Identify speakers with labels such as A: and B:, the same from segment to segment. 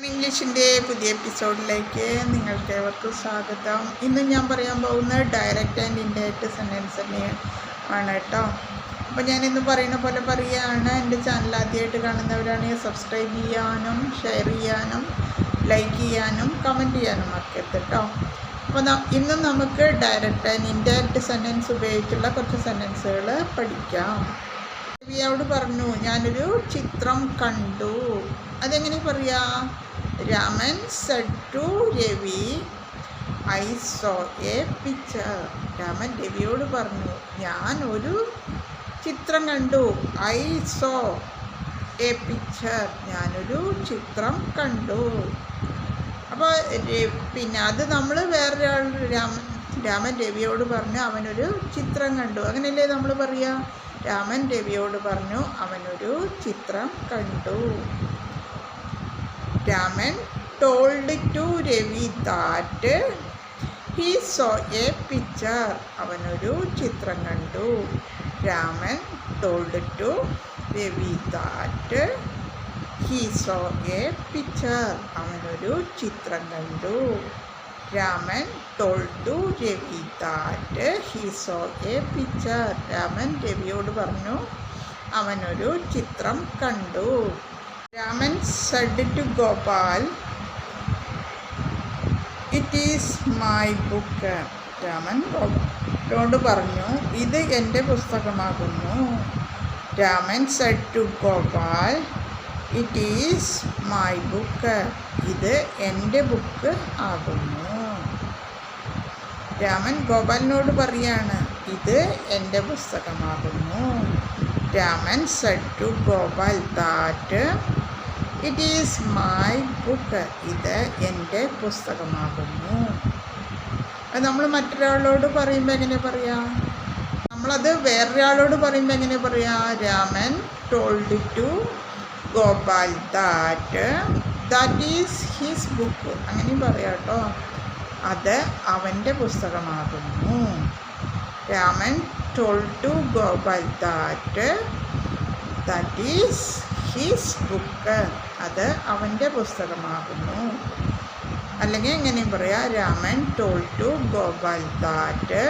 A: ഇംഗ്ലീഷിൻ്റെ പുതിയ എപ്പിസോഡിലേക്ക് നിങ്ങൾക്ക് ഏവർക്കും സ്വാഗതം. ഇന്ന് ഞാൻ പറയാൻ പോകുന്നത് ഡയറക്റ്റ് ആൻഡ് ഇൻഡയറക്റ്റ് സെൻറ്റൻസ് തന്നെയാണ് കേട്ടോ. അപ്പോൾ ഞാനിന്ന് പറയുന്ന പോലെ പറയുകയാണ്. എൻ്റെ ചാനൽ ആദ്യമായിട്ട് കാണുന്നവരാണെങ്കിൽ സബ്സ്ക്രൈബ് ചെയ്യാനും ഷെയർ ചെയ്യാനും ലൈക്ക് ചെയ്യാനും കമൻറ്റ് ചെയ്യാനും മറക്കരുത് കേട്ടോ. അപ്പോൾ ഇന്ന് നമുക്ക് ഡയറക്റ്റ് ആൻഡ് ഇൻഡയറക്റ്റ് സെൻറ്റൻസ് ഉപയോഗിച്ചുള്ള കുറച്ച് സെൻറ്റൻസുകൾ പഠിക്കാം. രവിയോട് പറഞ്ഞു, ഞാനൊരു ചിത്രം കണ്ടു. അതെങ്ങനെ പറയാ? Raman said to Ravi, I saw a picture. Raman രവിയോട് പറഞ്ഞു, ഞാൻ ഒരു ചിത്രം കണ്ടു. ഐ സോ എ പിക്ചർ, ഞാനൊരു ചിത്രം കണ്ടു. അപ്പോൾ പിന്നെ അത് നമ്മൾ വേറൊരാൾ രാമൻ രവിയോട് പറഞ്ഞു അവനൊരു ചിത്രം കണ്ടു. അങ്ങനെയല്ലേ നമ്മൾ പറയുക? രാമൻ രവിയോട് പറഞ്ഞു അവനൊരു ചിത്രം കണ്ടു. Raman told to Ravi that he saw a picture. അവനൊരു ചിത്രം കണ്ടു. Raman told to Ravi that he saw a picture. അവനൊരു ചിത്രം കണ്ടു. Raman told to Ravi that he saw a picture. Raman രവിയോട് പറഞ്ഞു അവനൊരു ചിത്രം കണ്ടു. Raman said to Gopal, it is my book. Raman ഗോപാലോട് പറഞ്ഞു ഇത് എൻ്റെ പുസ്തകമാകുന്നു. Raman said to Gopal, it is my book. ഇത് എൻ്റെ ബുക്ക് ആകുന്നു. രാമൻ ഗോപാലിനോട് പറയാണ് ഇത് എൻ്റെ പുസ്തകമാകുന്നു. Raman said to Gopal that it is my book. ഇത് എൻ്റെ പുസ്തകമാകുന്നു. അത് നമ്മൾ മറ്റൊരാളോട് പറയുമ്പോൾ എങ്ങനെ പറയാ? നമ്മളത് വേറൊരാളോട് പറയുമ്പോൾ എങ്ങനെ പറയാ? Raman told to Gopal that is his book. അങ്ങനെ പറയാം കേട്ടോ. അത് അവൻ്റെ പുസ്തകമാകുന്നു. Raman told to Gopal that is his book. അത് അവൻ്റെ പുസ്തകമാകുന്നു. അല്ലെങ്കിൽ എങ്ങനെയും പറയാം? Raman told to Gopal that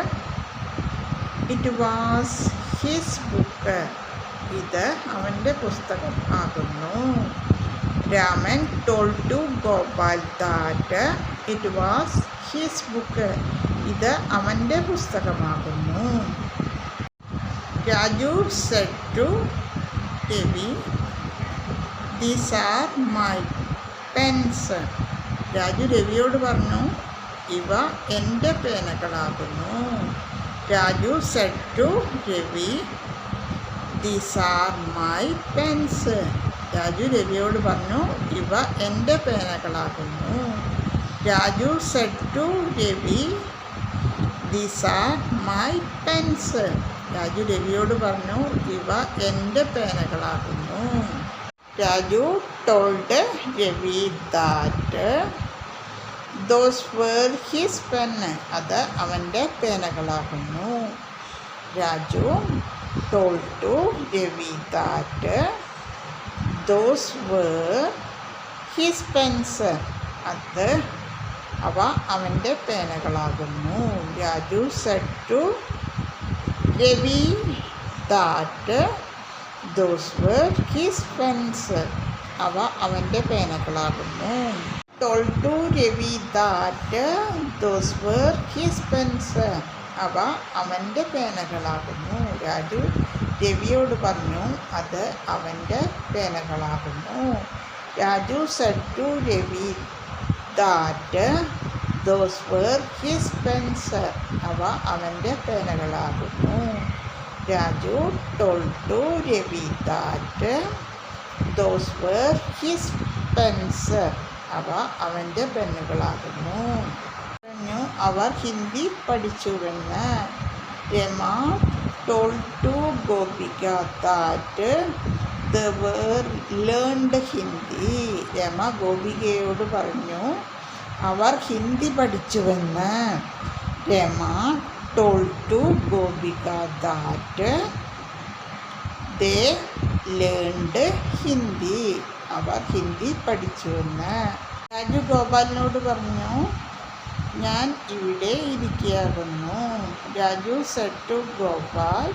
A: it was his book. ഇത് അവൻ്റെ പുസ്തകം ആകുന്നു. Raman told to Gopal that it was his book. ഇത് അവൻ്റെ പുസ്തകമാകുന്നു. Raju said to Ravi, these are my pens. Raju രവിയോട് പറഞ്ഞു ഇവ എൻ്റെ പേനകളാകുന്നു. Raju said to Ravi, these are my pens. Raju രവിയോട് പറഞ്ഞു ഇവ എൻ്റെ പേനകളാകുന്നു. Raju said to Ravi, these are my pens. Raju രവിയോട് പറഞ്ഞു ഇവ എൻ്റെ പേനകളാകുന്നു. Raju told Ravi that those were his pen. അത് അവൻ്റെ പേനകളാകുന്നു. Raju told to Ravi that those were his pens. അത് അവ അവൻ്റെ പേനകളാകുന്നു. Raju said to Ravi that those were his pens. അവ അവൻ്റെ പേനകളാകുന്നു. told to Ravi that those were his pens. അവ അവൻ്റെ പേനകളാകുന്നു. രാജു രവിയോട് പറഞ്ഞു അത് അവൻ്റെ പേനകളാകുന്നു. Raju said to Ravi that those were his pens. അവ അവൻ്റെ പേനകളാകുന്നു. Raju told to Ravi that those were his pens. അവ അവൻ്റെ പെന്നുകളാകുന്നു. അവർ ഹിന്ദി പഠിച്ചുവെന്ന്. Rama told to Gopika that they were learned Hindi. Rama ഗോപികയോട് പറഞ്ഞു അവർ ഹിന്ദി പഠിച്ചുവെന്ന്. Rama told to Gopika that they learned Hindi. അവർ ഹിന്ദി പഠിച്ചുവെന്ന്. രാജു ഗോപാലിനോട് പറഞ്ഞു, ഞാൻ ഇവിടെ ഇരിക്കുകയാകുന്നു. Raju said to Gopal,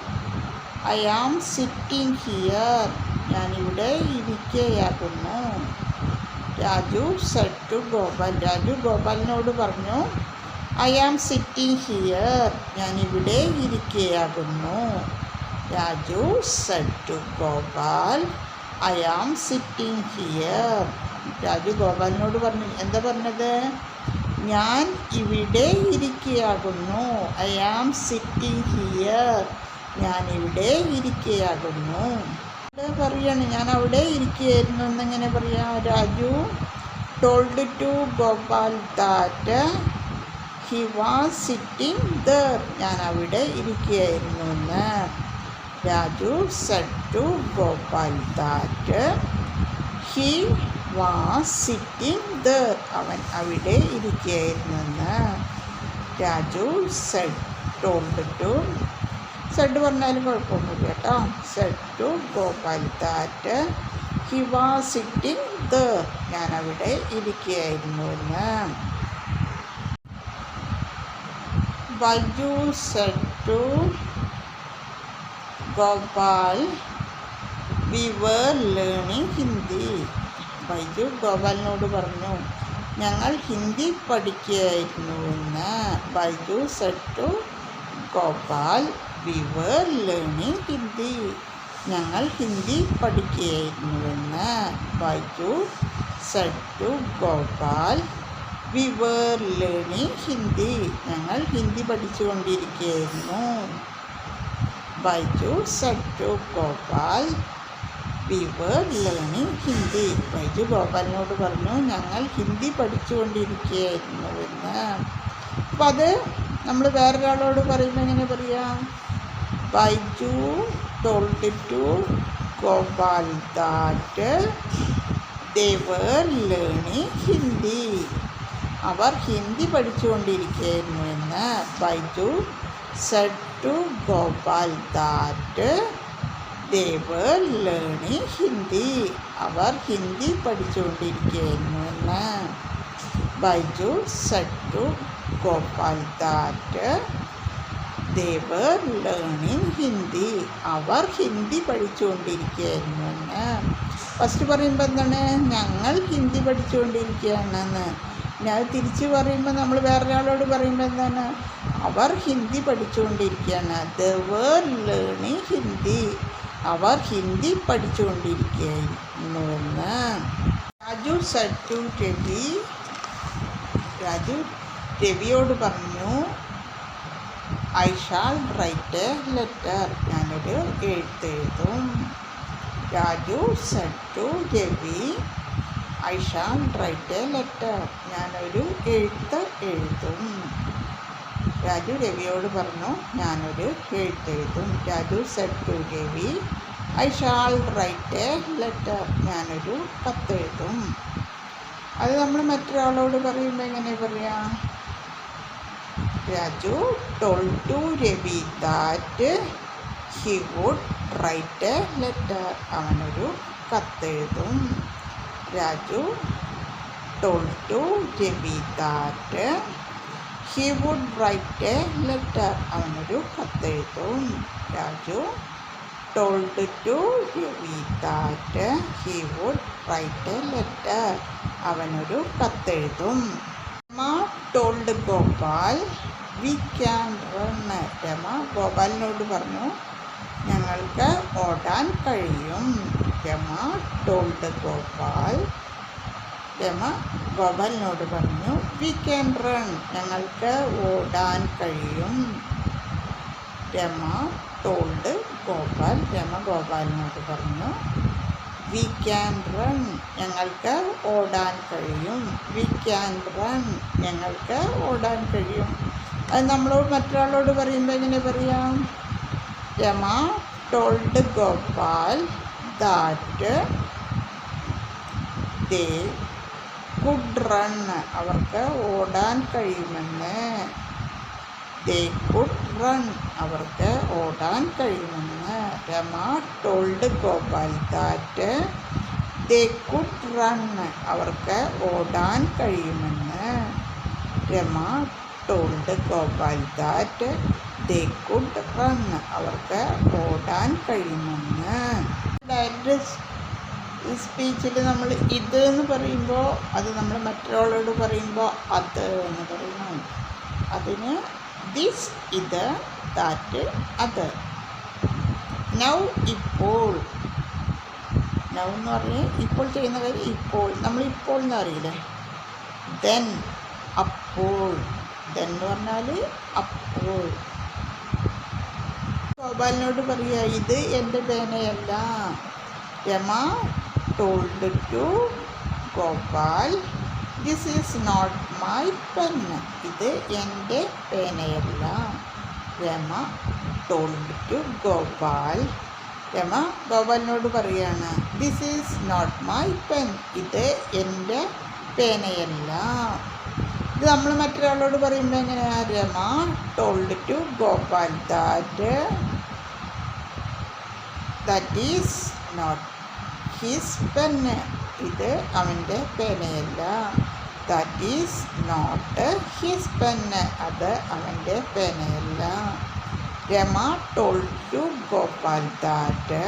A: I am sitting here. ഞാനിവിടെ ഇരിക്കുകയാകുന്നു. Raju said to Gopal. രാജു ഗോപാലിനോട് പറഞ്ഞു, ഐ ആം സിറ്റിംഗ് ഹിയർ. ഞാനിവിടെ ഇരിക്കുകയാകുന്നു. Raju said to Gopal, I am sitting here. Raju ഗോപാലിനോട് പറഞ്ഞു, എന്താ പറഞ്ഞത്? ഞാൻ ഇവിടെ ഇരിക്കുകയാകുന്നു. I am sitting here. ഞാനിവിടെ ഇരിക്കുകയാകുന്നു. പറയാണ്, ഞാൻ അവിടെ ഇരിക്കുകയായിരുന്നു എന്നെങ്ങനെ പറയാം? Raju told to Gopal that he was sitting there. ഞാൻ അവിടെ ഇരിക്കുകയായിരുന്നു എന്ന്. Raju said to Gopal that he was sitting there. അവൻ അവിടെ ഇരിക്കുകയായിരുന്നെന്ന്. Raju said told to, said പറഞ്ഞാലും കുഴപ്പമൊന്നുമില്ല കേട്ടോ. Said to Gopal that he was sitting there. ഞാൻ അവിടെ ഇരിക്കുകയായിരുന്നുവെന്ന്. Baiju said to Gopal, we were learning Hindi. Baiju ഗോപാലിനോട് പറഞ്ഞു, ഞങ്ങൾ ഹിന്ദി പഠിക്കുകയായിരുന്നുവെന്ന്. Baiju said to Gopal, we were learning Hindi. ഞങ്ങൾ ഹിന്ദി പഠിക്കുകയായിരുന്നുവെന്ന്. Baiju said to Gopal, we were learning Hindi. ഞങ്ങൾ ഹിന്ദി പഠിച്ചുകൊണ്ടിരിക്കുകയായിരുന്നു. Baiju said to Gopal, we were learning Hindi. Baiju ഗോപാലിനോട് പറഞ്ഞു, ഞങ്ങൾ ഹിന്ദി പഠിച്ചുകൊണ്ടിരിക്കുകയായിരുന്നുവെന്ന്. അപ്പം അത് നമ്മൾ വേറൊരാളോട് പറയുമ്പോൾ എങ്ങനെ പറയാം? Baiju told to Gopal that they were learning Hindi. അവർ ഹിന്ദി പഠിച്ചുകൊണ്ടിരിക്കുകയായിരുന്നുവെന്ന്. Baiju said to Gopal that they were learning Hindi. അവർ ഹിന്ദി പഠിച്ചുകൊണ്ടിരിക്കുകയായിരുന്നുവെന്ന്. Baiju said to Gopal that they were learning Hindi. അവർ ഹിന്ദി പഠിച്ചുകൊണ്ടിരിക്കുകയായിരുന്നുവെന്ന്. ഫസ്റ്റ് പറയുമ്പോൾ എന്താണ്? ഞങ്ങൾ ഹിന്ദി പഠിച്ചുകൊണ്ടിരിക്കുകയാണെന്ന്. ഞാൻ തിരിച്ച് പറയുമ്പോൾ നമ്മൾ വേറൊരാളോട് പറയുമ്പോൾ എന്താണ്? അവർ ഹിന്ദി പഠിച്ചുകൊണ്ടിരിക്കുകയാണ്. They were learning Hindi. അവർ ഹിന്ദി പഠിച്ചുകൊണ്ടിരിക്കുകയായിരുന്നുവെന്ന്. Raju said to Ravi. രാജു രവിയോട് പറഞ്ഞു, I shall write a letter. ഞാനൊരു എഴുത്തെഴുതും. Raju said to Ravi, I shall write a letter. ഞാനൊരു എഴുത്ത് എഴുതും. രാജു രവിയോട് പറഞ്ഞു, ഞാനൊരു എഴുത്തെഴുതും. Raju said to Ravi, I shall write a letter. ഞാനൊരു കത്തെഴുതും. അത് നമ്മൾ മറ്റൊരാളോട് പറയുമ്പോൾ എങ്ങനെ പറയാം? Raju told to Ravi that he would write a letter. അവനൊരു കത്തെഴുതും. Raju told to Ravi that he would write a letter. അവനൊരു കത്തെഴുതും. Raju told to Ravi that he would write a letter. അവനൊരു കത്തെഴുതും. Rama told Gopal, we can run. Rama ഗോപാലിനോട് പറഞ്ഞു, ഞങ്ങൾക്ക് ഓടാൻ കഴിയും. രമ ടോൾഡ് ഗോപാൽ. രമ ഗോപാലിനോട് പറഞ്ഞു, വി ക്യാൻ റൺ. ഞങ്ങൾക്ക് ഓടാൻ കഴിയും. രമ ടോൾഡ് ഗോപാൽ. രമ ഗോപാലിനോട് പറഞ്ഞു, വി ക്യാൻ റൺ. ഞങ്ങൾക്ക് ഓടാൻ കഴിയും. We can run. ഞങ്ങൾക്ക് ഓടാൻ കഴിയും. അത് നമ്മളോട് മറ്റൊരാളോട് പറയുമ്പോൾ എങ്ങനെ പറയാം? Rama told Gopal that they could run. അവർക്ക് ഓടാൻ കഴിയുമെന്ന്. They could run. അവർക്ക് ഓടാൻ കഴിയുമെന്ന്. Rama told Gopal that they could run, അവർക്ക് ഓടാൻ കഴിയുമെന്ന്. Rama told Gopal that they could run, അവർക്ക് ഓടാൻ കഴിയുമെന്ന്. ഡയറക്റ്റ് സ്പീച്ചിൽ നമ്മൾ ഇത് എന്ന് പറയുമ്പോൾ അത് നമ്മൾ മറ്റൊരാളോട് പറയുമ്പോൾ അത് എന്ന് പറയണം. അതിന് ദിസ്, ഇത്, ദാറ്റ്, അത്. നൗ, ഇപ്പോൾ. നൗ എന്ന് പറഞ്ഞാൽ ഇപ്പോൾ ചെയ്യുന്ന കാര്യം ഇപ്പോൾ, നമ്മൾ ഇപ്പോൾ എന്ന് അറിയില്ലേ. ദെൻ, അപ്പോൾ. ദെൻ എന്ന് പറഞ്ഞാൽ അപ്പോൾ. ഗോപാലിനോട് പറയുക ഇത് എൻ്റെ പേനയല്ല. Rama told to Gopal this is not my pen, ഇത് എൻ്റെ പേനയല്ല. രമ ടോൾഡ് ടു ഗോപാൽ, രമ ഗോപാലിനോട് പറയുകയാണ് this is not my pen, ഇത് എൻ്റെ പേനയല്ല. ഇത് നമ്മൾ മറ്റൊരാളോട് പറയുമ്പോൾ എങ്ങനെയാണ്? Rama told to Gopal that is not his pen, ഇത് അവൻ്റെ പേനയല്ല. That is not his pen, അത് അവൻ്റെ പേനയല്ല. Rama told to Gopal that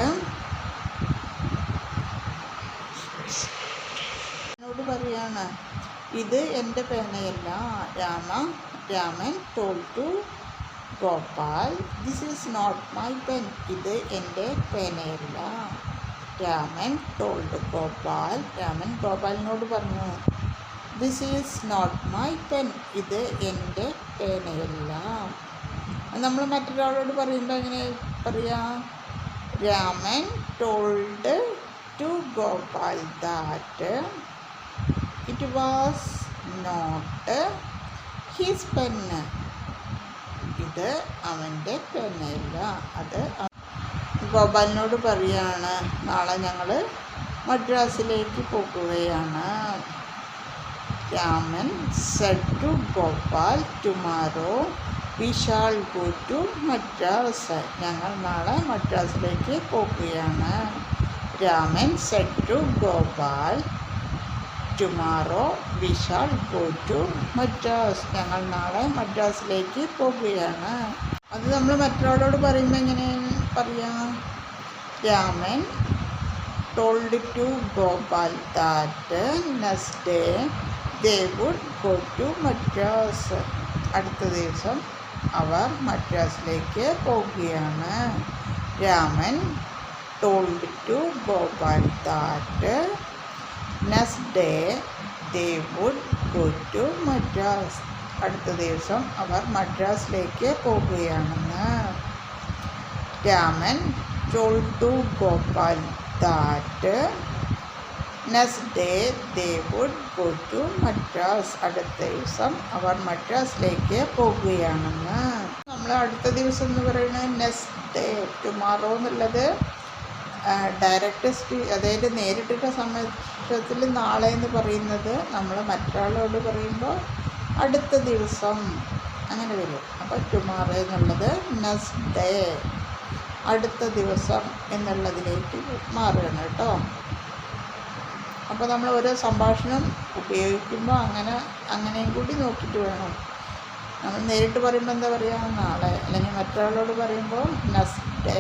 A: എന്നോട് പറയാണ് ഇത് എൻ്റെ പേനയല്ല. Raman told to Gopal this is not my pen, ഇത് എൻ്റെ പേനയല്ല. രാമൻ ടോൾഡ് ഗോപാൽ, രാമൻ ഗോപാലിനോട് പറഞ്ഞു this is not my pen, ഇത് എൻ്റെ പേനയല്ല. നമ്മൾ മറ്റൊരാളോട് പറയുമ്പോൾ എങ്ങനെ പറയാം? Raman told to Gopal that it was not his pen, ഇത് അവൻ്റെ പെന്നല്ല. അത് ഗോപാലിനോട് പറയാണ് നാളെ ഞങ്ങൾ മദ്രാസിലേക്ക് പോകുകയാണ്. Raman said to Gopal tomorrow we shall go to Madras, ഞങ്ങൾ നാളെ മദ്രാസിലേക്ക് പോകുകയാണ്. Raman said to Gopal tomorrow we shall go to Madras, ഞങ്ങൾ നാളെ മദ്രാസിലേക്ക് പോകുകയാണ്. അത് നമ്മൾ മറ്റൊരാളോട് പറയുമ്പോൾ എങ്ങനെ പറയാം? Raman told to Gopal that next day they would go to Madras, അടുത്ത ദിവസം അവർ മദ്രാസിലേക്ക് പോകുകയാണ്. Raman told to Gopal that next day they would go to Madras, അടുത്ത ദിവസം അവർ മദ്രാസിലേക്ക് പോകുകയാണെന്ന്. Raman told to Gopal that next day they would go to Madras, അടുത്ത ദിവസം അവർ മദ്രാസിലേക്ക് പോകുകയാണെന്ന്. നമ്മൾ അടുത്ത ദിവസം എന്ന് പറയുന്നത് നെക്സ്റ്റ് ഡേ, ടുമാറോ എന്നുള്ളത് ഡയറക്റ്റ് അതായത് നേരിട്ടിട്ട സമയത്തിൽ നാളെ എന്ന് പറയുന്നത് നമ്മൾ മറ്റൊരാളോട് പറയുമ്പോൾ അടുത്ത ദിവസം അങ്ങനെ വരും. അപ്പോൾ ടുമാറോ എന്നുള്ളത് നെക്സ്റ്റ് ഡേ, അടുത്ത ദിവസം എന്നുള്ളതിലേക്ക് മാറുകയാണ് കേട്ടോ. അപ്പോൾ നമ്മൾ ഓരോ സംഭാഷണം ഉപയോഗിക്കുമ്പോൾ അങ്ങനെയും കൂടി നോക്കിയിട്ട് വേണം. നമ്മൾ നേരിട്ട് പറയുമ്പോൾ എന്താ പറയുക? നാളെ, അല്ലെങ്കിൽ മറ്റൊരാളോട് പറയുമ്പോൾ നെക്സ്റ്റ് ഡേ.